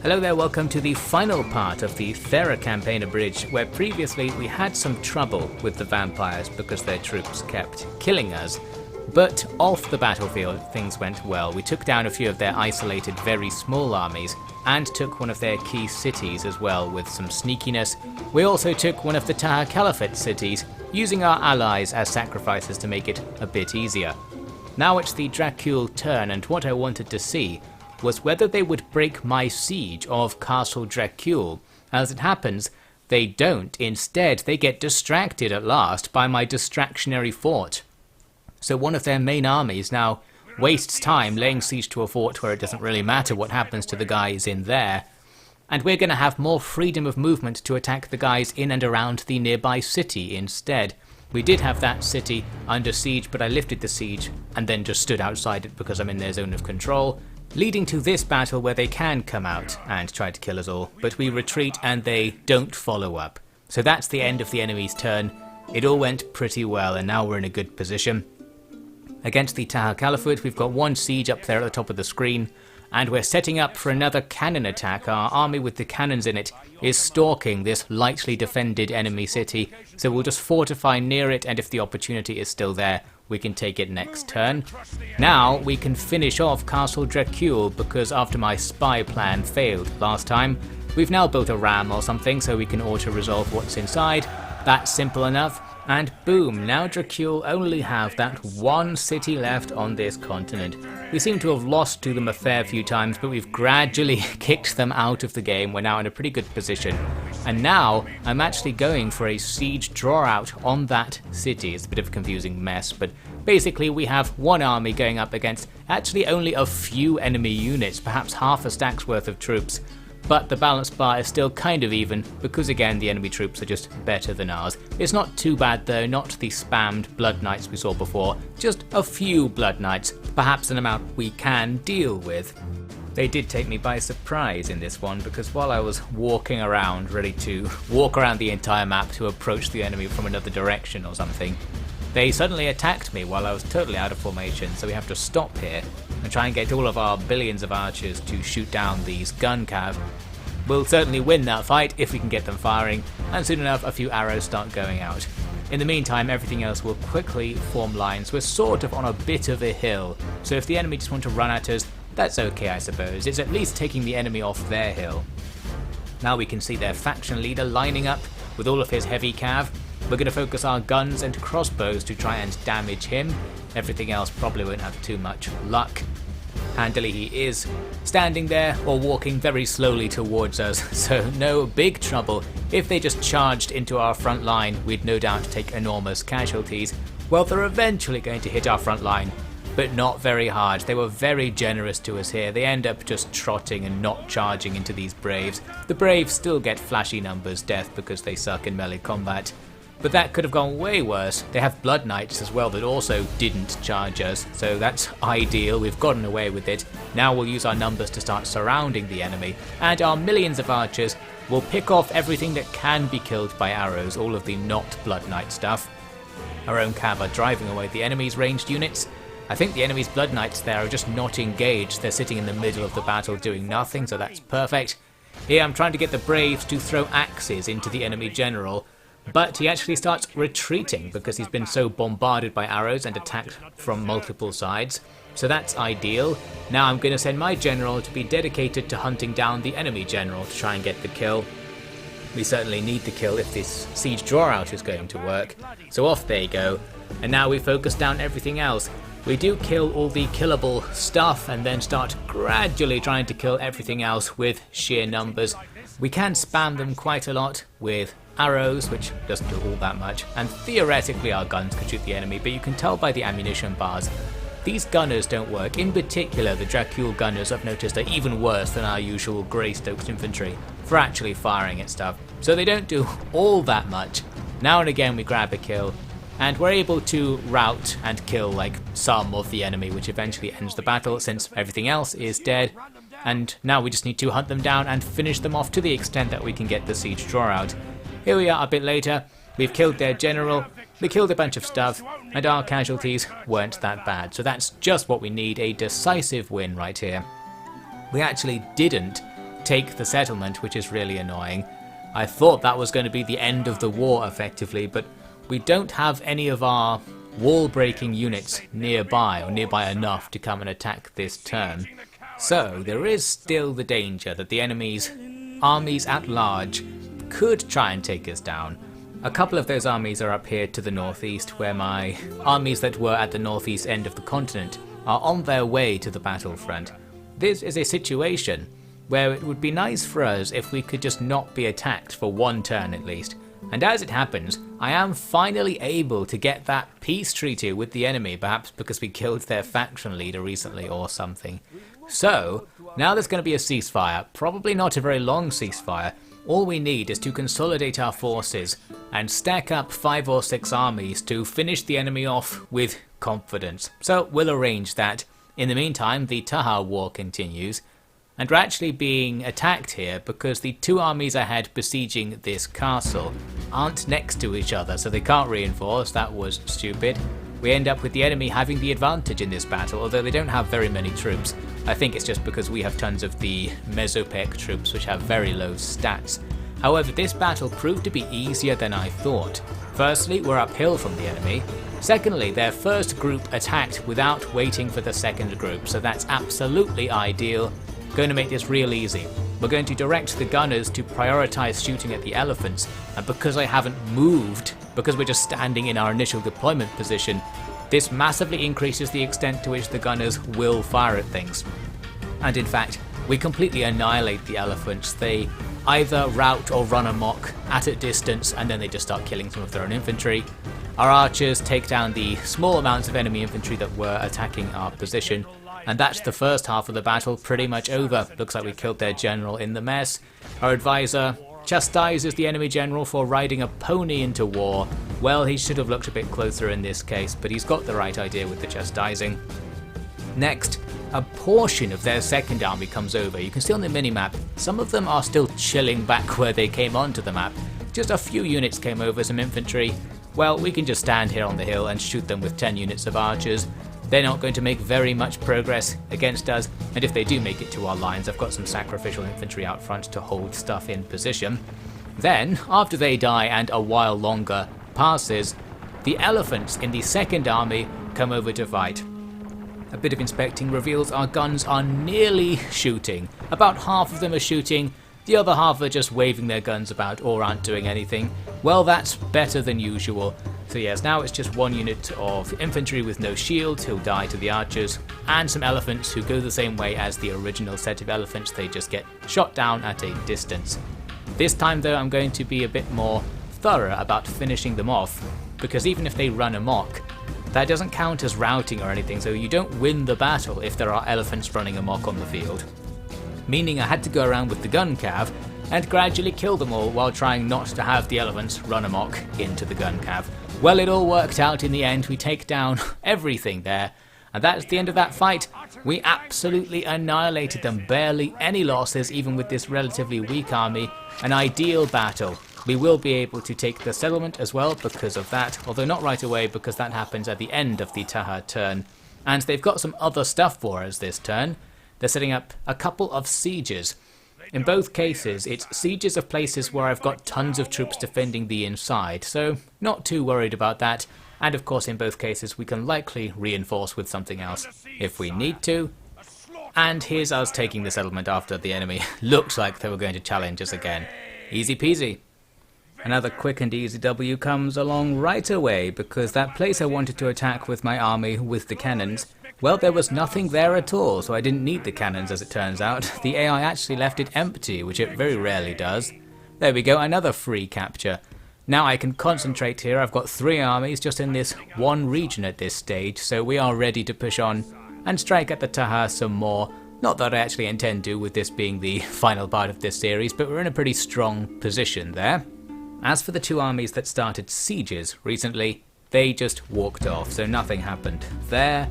Hello there, welcome to the final part of the Thera campaign Abridged, where previously we had some trouble with the vampires because their troops kept killing us. But off the battlefield things went well. We took down a few of their isolated very small armies and took one of their key cities as well with some sneakiness. We also took one of the Taha Caliphate cities, using our allies as sacrifices to make it a bit easier. Now it's the Dracula turn, and what I wanted to see was whether they would break my siege of Castle Dracula. As it happens, they don't. Instead, they get distracted at last by my distractionary fort. So one of their main armies now wastes time laying siege to a fort where it doesn't really matter what happens to the guys in there. And we're going to have more freedom of movement to attack the guys in and around the nearby city instead. We did have that city under siege, but I lifted the siege and then just stood outside it because I'm in their zone of control, leading to this battle where they can come out and try to kill us all, but we retreat and they don't follow up. So that's the end of the enemy's turn. It all went pretty well, and now we're in a good position. Against the Taha Caliphate, we've got one siege up there at the top of the screen, and we're setting up for another cannon attack. Our army with the cannons in it is stalking this lightly defended enemy city, so we'll just fortify near it, and if the opportunity is still there, we can take it next turn. Now we can finish off Castle Dracula, because after my spy plan failed last time, we've now built a ram or something so we can auto-resolve what's inside. That's simple enough. And boom, now Dracula only have that one city left on this continent. We seem to have lost to them a fair few times, but we've gradually kicked them out of the game. We're now in a pretty good position. And now I'm actually going for a siege draw out on that city. It's a bit of a confusing mess, but basically we have one army going up against actually only a few enemy units, perhaps half a stack's worth of troops. But the balance bar is still kind of even, because again the enemy troops are just better than ours. It's not too bad though, not the spammed Blood Knights we saw before, just a few Blood Knights, perhaps an amount we can deal with. They did take me by surprise in this one, because while I was walking around, ready to walk around the entire map to approach the enemy from another direction or something, they suddenly attacked me while I was totally out of formation, so we have to stop here and try and get all of our billions of archers to shoot down these gun cav. We'll certainly win that fight if we can get them firing, and soon enough a few arrows start going out. In the meantime, everything else will quickly form lines. We're sort of on a bit of a hill, so if the enemy just want to run at us, that's okay I suppose. It's at least taking the enemy off their hill. Now we can see their faction leader lining up with all of his heavy cav. We're going to focus our guns and crossbows to try and damage him. Everything else probably won't have too much luck. Handily he is standing there or walking very slowly towards us, so no big trouble. If they just charged into our front line, we'd no doubt take enormous casualties. Well, they're eventually going to hit our front line, but not very hard. They were very generous to us here. They end up just trotting and not charging into these Braves. The Braves still get flashy numbers death because they suck in melee combat. But that could have gone way worse. They have Blood Knights as well that also didn't charge us, so that's ideal. We've gotten away with it. Now we'll use our numbers to start surrounding the enemy, and our millions of archers will pick off everything that can be killed by arrows, all of the not Blood Knight stuff. Our own cav are driving away the enemy's ranged units. I think the enemy's Blood Knights there are just not engaged. They're sitting in the middle of the battle doing nothing, so that's perfect. Here I'm trying to get the Braves to throw axes into the enemy general, but he actually starts retreating because he's been so bombarded by arrows and attacked from multiple sides. So that's ideal. Now I'm going to send my general to be dedicated to hunting down the enemy general to try and get the kill. We certainly need the kill if this siege draw out is going to work. So off they go. And now we focus down everything else. We do kill all the killable stuff and then start gradually trying to kill everything else with sheer numbers. We can spam them quite a lot with arrows, which doesn't do all that much, and theoretically our guns can shoot the enemy, but you can tell by the ammunition bars these gunners don't work. In particular, the Dracula gunners I've noticed are even worse than our usual Greystokes infantry for actually firing at stuff, so they don't do all that much. Now and again we grab a kill, and we're able to rout and kill like some of the enemy, which eventually ends the battle since everything else is dead. And now we just need to hunt them down and finish them off to the extent that we can get the siege draw out. Here we are a bit later, we've killed their general, we killed a bunch of stuff, and our casualties weren't that bad. So that's just what we need, a decisive win right here. We actually didn't take the settlement, which is really annoying. I thought that was going to be the end of the war effectively, but we don't have any of our wall-breaking units nearby, or nearby enough to come and attack this turn. So there is still the danger that the enemy's armies at large could try and take us down. A couple of those armies are up here to the northeast, where my armies that were at the northeast end of the continent are on their way to the battlefront. This is a situation where it would be nice for us if we could just not be attacked for one turn at least. And as it happens, I am finally able to get that peace treaty with the enemy, perhaps because we killed their faction leader recently or something. So, now there's going to be a ceasefire, probably not a very long ceasefire. All we need is to consolidate our forces and stack up 5 or 6 armies to finish the enemy off with confidence. So we'll arrange that. In the meantime, the Taha war continues. And we're actually being attacked here because the 2 armies I had besieging this castle aren't next to each other, so they can't reinforce. That was stupid. We end up with the enemy having the advantage in this battle, although they don't have very many troops. I think it's just because we have tons of the Mesopech troops, which have very low stats. However, this battle proved to be easier than I thought. Firstly, we're uphill from the enemy. Secondly, their first group attacked without waiting for the second group, so that's absolutely ideal. Going to make this real easy. We're going to direct the gunners to prioritize shooting at the elephants, and because I haven't moved, because we're just standing in our initial deployment position, this massively increases the extent to which the gunners will fire at things. And in fact, we completely annihilate the elephants. They either rout or run amok at a distance, and then they just start killing some of their own infantry. Our archers take down the small amounts of enemy infantry that were attacking our position. And that's the first half of the battle pretty much over. Looks like we killed their general in the mess. Our advisor chastises the enemy general for riding a pony into war. Well, he should have looked a bit closer in this case, but he's got the right idea with the chastising. Next, a portion of their second army comes over. You can see on the minimap, some of them are still chilling back where they came onto the map. Just a few units came over, some infantry. Well, we can just stand here on the hill and shoot them with 10 units of archers. They're not going to make very much progress against us, and if they do make it to our lines, I've got some sacrificial infantry out front to hold stuff in position. Then, after they die and a while longer passes, the elephants in the second army come over to fight. A bit of inspecting reveals our guns are nearly shooting. About half of them are shooting, the other half are just waving their guns about or aren't doing anything. Well, that's better than usual. So yes, now it's just 1 unit of infantry with no shields who'll die to the archers, and some elephants who go the same way as the original set of elephants. They just get shot down at a distance. This time though, I'm going to be a bit more thorough about finishing them off, because even if they run amok, that doesn't count as routing or anything, so you don't win the battle if there are elephants running amok on the field. Meaning I had to go around with the gun cav and gradually kill them all while trying not to have the elephants run amok into the gun cav. Well, it all worked out in the end. We take down everything there, and that's the end of that fight. We absolutely annihilated them, barely any losses even with this relatively weak army. An ideal battle. We will be able to take the settlement as well because of that, although not right away because that happens at the end of the Taha turn. And they've got some other stuff for us this turn. They're setting up a couple of sieges. In both cases, it's sieges of places where I've got tons of troops defending the inside, so not too worried about that. And of course, in both cases, we can likely reinforce with something else if we need to. And here's us taking the settlement after the enemy looked like they were going to challenge us again. Easy peasy. Another quick and easy W comes along right away, because that place I wanted to attack with my army with the cannons, well, there was nothing there at all, so I didn't need the cannons as it turns out. The AI actually left it empty, which it very rarely does. There we go, another free capture. Now I can concentrate here. I've got 3 armies just in this one region at this stage, so we are ready to push on and strike at the Taha some more. Not that I actually intend to, with this being the final part of this series, but we're in a pretty strong position there. As for the 2 armies that started sieges recently, they just walked off, so nothing happened there.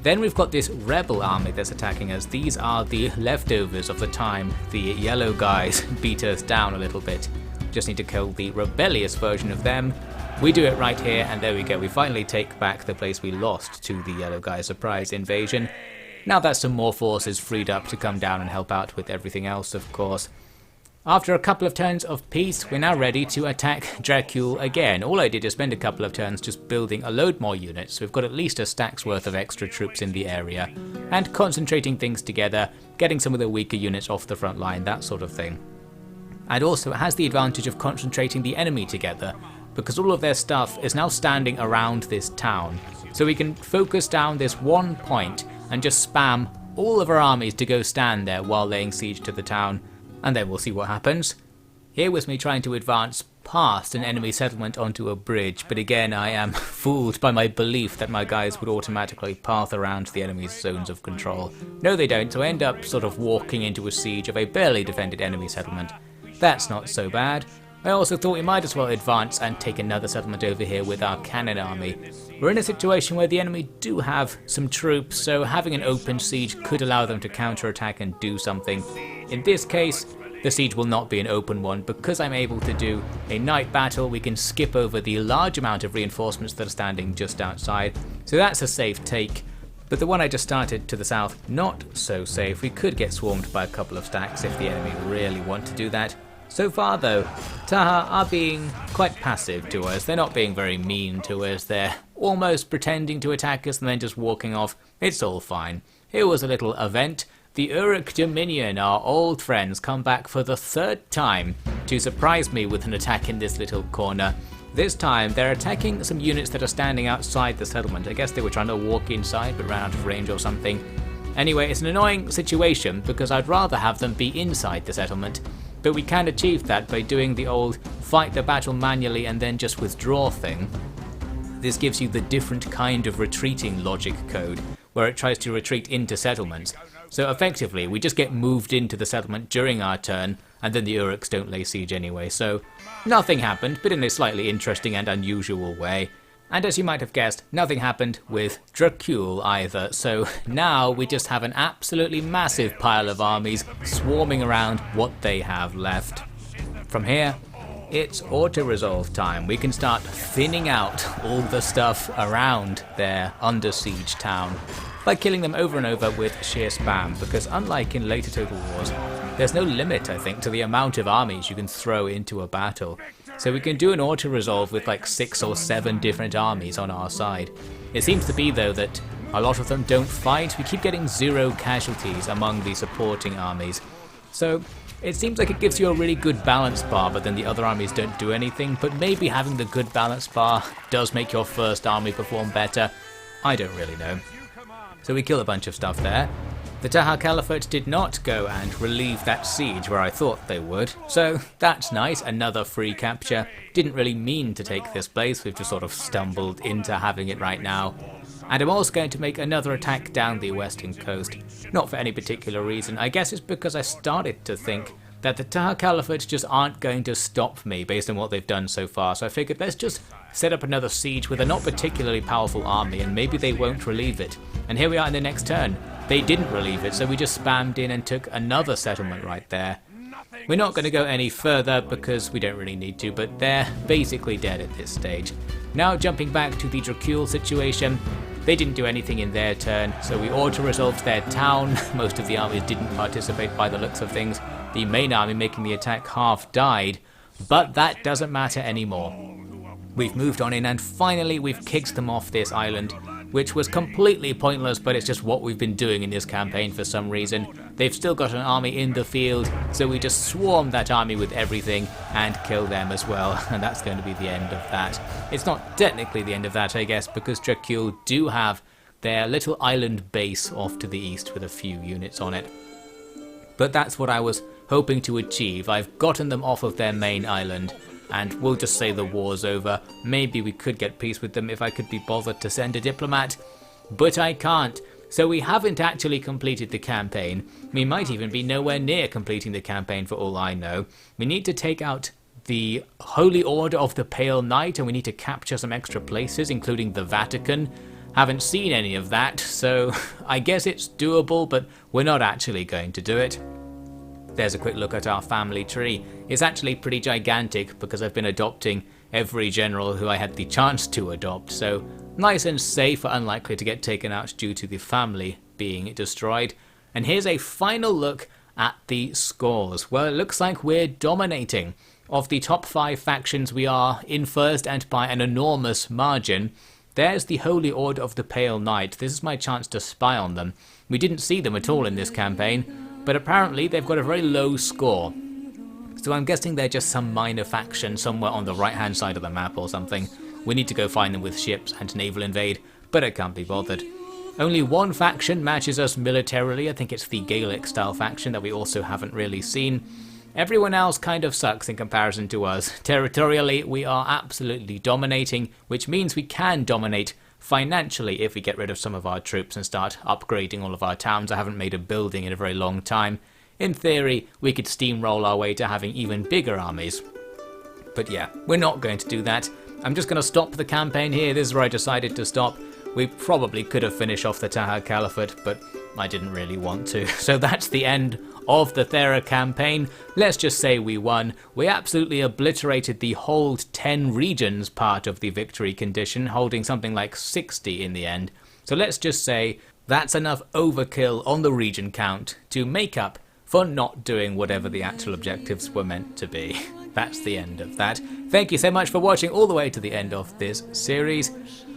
Then we've got this rebel army that's attacking us. These are the leftovers of the time the yellow guys beat us down a little bit. Just need to kill the rebellious version of them. We do it right here, and there we go. We finally take back the place we lost to the yellow guys' surprise invasion. now that some more force is freed up to come down and help out with everything else, of course. After a couple of turns of peace, we're now ready to attack Dracula again. All I did is spend a couple of turns just building a load more units, so we've got at least a stack's worth of extra troops in the area, and concentrating things together, getting some of the weaker units off the front line, that sort of thing. And also it has the advantage of concentrating the enemy together, because all of their stuff is now standing around this town. So we can focus down this one point and just spam all of our armies to go stand there while laying siege to the town, and then we'll see what happens. Here was me trying to advance past an enemy settlement onto a bridge, but again I am fooled by my belief that my guys would automatically path around the enemy's zones of control. No they don't, so I end up sort of walking into a siege of a barely defended enemy settlement. That's not so bad. I also thought we might as well advance and take another settlement over here with our cannon army. We're in a situation where the enemy do have some troops, so having an open siege could allow them to counterattack and do something. In this case, the siege will not be an open one. Because I'm able to do a night battle, we can skip over the large amount of reinforcements that are standing just outside, so that's a safe take. But the one I just started to the south, not so safe. We could get swarmed by a couple of stacks if the enemy really want to do that. So far though, Taha are being quite passive to us. They're not being very mean to us. They're almost pretending to attack us and then just walking off. It's all fine. Here was a little event. The Uruk Dominion, our old friends, come back for the third time to surprise me with an attack in this little corner. This time they're attacking some units that are standing outside the settlement. I guess they were trying to walk inside but ran out of range or something. Anyway, it's an annoying situation because I'd rather have them be inside the settlement. But we can achieve that by doing the old fight the battle manually and then just withdraw thing. This gives you the different kind of retreating logic code, where it tries to retreat into settlements. So effectively, we just get moved into the settlement during our turn, and then the Uruks don't lay siege anyway, so nothing happened, but in a slightly interesting and unusual way. And as you might have guessed, nothing happened with Dracula either, so now we just have an absolutely massive pile of armies swarming around what they have left. From here, it's auto-resolve time. We can start thinning out all the stuff around their under siege town by killing them over and over with sheer spam, because unlike in later Total Wars, there's no limit, I think, to the amount of armies you can throw into a battle. So we can do an auto-resolve with like 6 or 7 different armies on our side. It seems to be though that a lot of them don't fight. We keep getting 0 casualties among the supporting armies. So it seems like it gives you a really good balance bar, but then the other armies don't do anything. But maybe having the good balance bar does make your first army perform better. I don't really know. So we kill a bunch of stuff there. The Taha Caliphate did not go and relieve that siege where I thought they would, so that's nice, another free capture. Didn't really mean to take this place, we've just sort of stumbled into having it right now. And I'm also going to make another attack down the western coast, not for any particular reason. I guess it's because I started to think that the Taha Caliphate just aren't going to stop me based on what they've done so far, so I figured let's just set up another siege with a not particularly powerful army and maybe they won't relieve it. And here we are in the next turn. They didn't relieve it, so we just spammed in and took another settlement right there. We're not going to go any further because we don't really need to, but they're basically dead at this stage. Now jumping back to the Dracula situation, they didn't do anything in their turn, so we auto-resolved their town. Most of the armies didn't participate by the looks of things. The main army making the attack half died, but that doesn't matter anymore. We've moved on in and finally we've kicked them off this island, which was completely pointless, but it's just what we've been doing in this campaign for some reason. They've still got an army in the field, so we just swarm that army with everything and kill them as well, and that's going to be the end of that. It's not technically the end of that, I guess, because Dracula do have their little island base off to the east with a few units on it. But that's what I was hoping to achieve. I've gotten them off of their main island, and we'll just say the war's over. Maybe we could get peace with them if I could be bothered to send a diplomat, but I can't. So we haven't actually completed the campaign. We might even be nowhere near completing the campaign for all I know. We need to take out the Holy Order of the Pale Knight, and we need to capture some extra places, including the Vatican. Haven't seen any of that, so I guess it's doable, but we're not actually going to do it. There's a quick look at our family tree. It's actually pretty gigantic because I've been adopting every general who I had the chance to adopt, so nice and safe, but unlikely to get taken out due to the family being destroyed. And here's a final look at the scores. Well, it looks like we're dominating. Of the top 5 factions, we are in first and by an enormous margin. There's the Holy Order of the Pale Knight. This is my chance to spy on them. We didn't see them at all in this campaign, but apparently they've got a very low score. So I'm guessing they're just some minor faction somewhere on the right-hand side of the map or something. We need to go find them with ships and naval invade, but I can't be bothered. Only one faction matches us militarily. I think it's the Gaelic-style faction that we also haven't really seen. Everyone else kind of sucks in comparison to us. Territorially, we are absolutely dominating, which means we can dominate financially if we get rid of some of our troops and start upgrading all of our towns. I haven't made a building in a very long time. In theory, we could steamroll our way to having even bigger armies. But yeah, we're not going to do that. I'm just going to stop the campaign here. This is where I decided to stop. We probably could have finished off the Taha Caliphate, but I didn't really want to. So that's the end of the Thera campaign. Let's just say we won. We absolutely obliterated the hold 10 regions part of the victory condition, holding something like 60 in the end. So let's just say that's enough overkill on the region count to make up for not doing whatever the actual objectives were meant to be. That's the end of that. Thank you so much for watching all the way to the end of this series.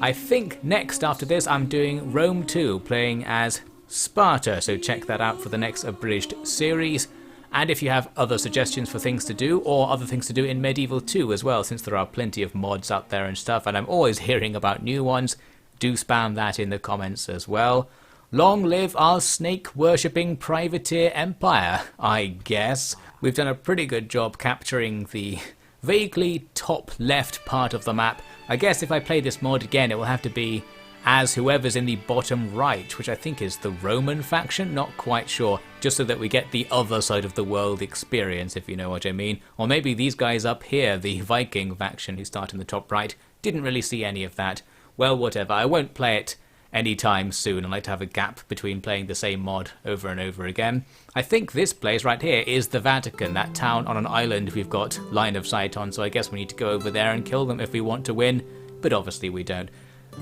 I think next after this I'm doing Rome 2, playing as Sparta, so check that out for the next Abridged series. And if you have other suggestions for things to do, or other things to do in Medieval 2 as well, since there are plenty of mods out there and stuff, and I'm always hearing about new ones, do spam that in the comments as well. Long live our snake-worshipping privateer empire, I guess. We've done a pretty good job capturing the vaguely top left part of the map. I guess if I play this mod again, it will have to be as whoever's in the bottom right, which I think is the Roman faction, not quite sure, just so that we get the other side of the world experience, if you know what I mean. Or maybe these guys up here, the Viking faction who start in the top right, didn't really see any of that. Well, whatever, I won't play it anytime soon. I like to have a gap between playing the same mod over and over again. I think this place right here is the Vatican, that town on an island we've got line of sight on, so I guess we need to go over there and kill them if we want to win, but obviously we don't.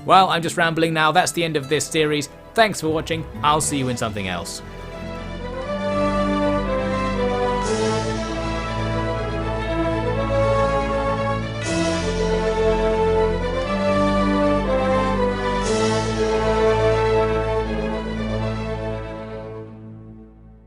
Well, I'm just rambling now. That's the end of this series. Thanks for watching. I'll see you in something else.